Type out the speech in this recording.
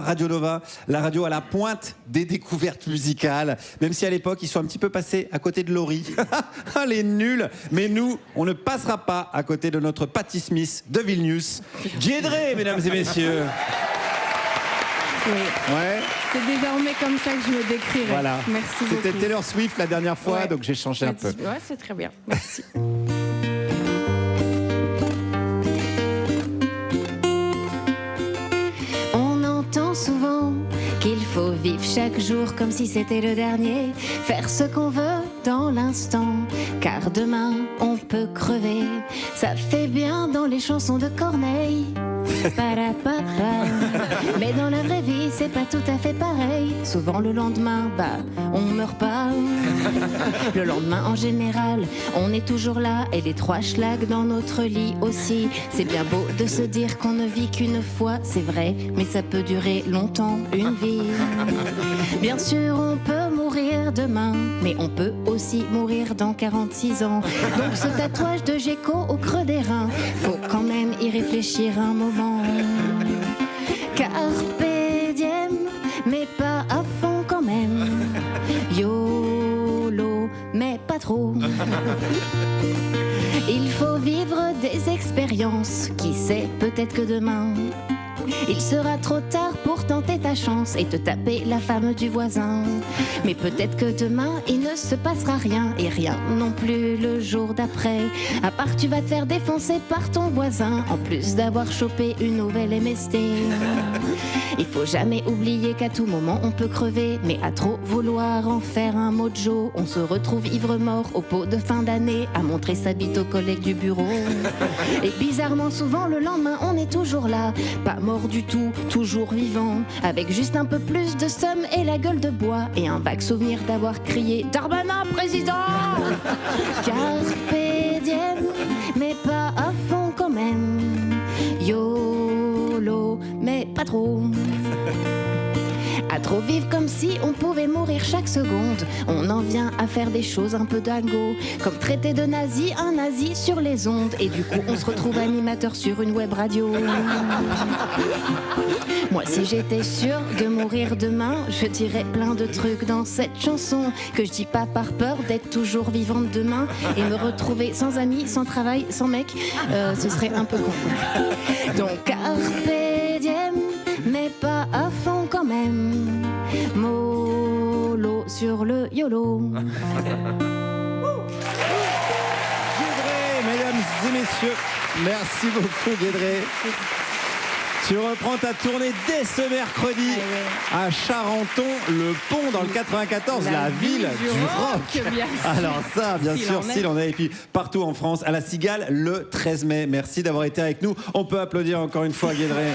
Radio Nova, la radio à la pointe des découvertes musicales, même si à l'époque ils sont un petit peu passés à côté de Laurie. Les nuls. Mais nous, on ne passera pas à côté de notre Patti Smith de Vilnius. Djedré, mesdames et messieurs. Oui. Ouais. C'est désormais comme ça que je me décrirais. Voilà. Merci beaucoup. C'était Taylor Swift la dernière fois, Ouais. donc j'ai changé un peu. Ouais, c'est très bien. Merci. On entend souvent qu'il faut vivre chaque jour comme si c'était le dernier, faire ce qu'on veut dans l'instant, car demain on peut crever. Ça fait bien dans les chansons de Corneille. Parapapa. Mais dans la vraie vie, c'est pas tout à fait pareil. Souvent le lendemain, on meurt pas. Le lendemain en général, on est toujours là. Et les 3 schlags dans notre lit aussi. C'est bien beau de se dire qu'on ne vit qu'une fois, c'est vrai, mais ça peut durer longtemps, une vie. Bien sûr, on peut mourir demain, mais on peut aussi mourir dans 46 ans. Donc ce tatouage de Géco au creux des reins, faut quand même y réfléchir un moment. Carpe diem, mais pas à fond quand même. YOLO, mais pas trop. Il faut vivre des expériences, qui sait, peut-être que demain il sera trop tard pour tenter ta chance et te taper la femme du voisin. Mais peut-être que demain il ne se passera rien, et rien non plus le jour d'après, à part que tu vas te faire défoncer par ton voisin, en plus d'avoir chopé une nouvelle MST. Il faut jamais oublier qu'à tout moment on peut crever, mais à trop vouloir en faire un mojo, on se retrouve ivre-mort au pot de fin d'année, à montrer sa bite aux collègues du bureau. Et bizarrement souvent le lendemain on est toujours là, pas mort du tout, toujours vivant, avec juste un peu plus de somme et la gueule de bois, et un vague souvenir d'avoir crié « Darmanin, président !» Carpe diem, mais pas à fond quand même. YOLO, mais pas trop. À trop vivre comme si on pouvait mourir chaque seconde, on en vient à faire des choses un peu dingo, comme traiter de nazi un nazi sur les ondes, et du coup on se retrouve animateur sur une web radio. Moi si j'étais sûre de mourir demain, je dirais plein de trucs dans cette chanson, que je dis pas par peur d'être toujours vivante demain, et me retrouver sans amis, sans travail, sans mec, ce serait un peu con. Donc carpe diem, mais pas à fond quand même. Mollo sur le YOLO. Djedré, mesdames et messieurs, merci beaucoup Djedré. Tu reprends ta tournée dès ce mercredi à Charenton, le Pont dans le 94, la ville du rock. Alors ça, bien sûr, s'il en est. Et puis partout en France, à la Cigale, le 13 mai. Merci d'avoir été avec nous. On peut applaudir encore une fois Djedré.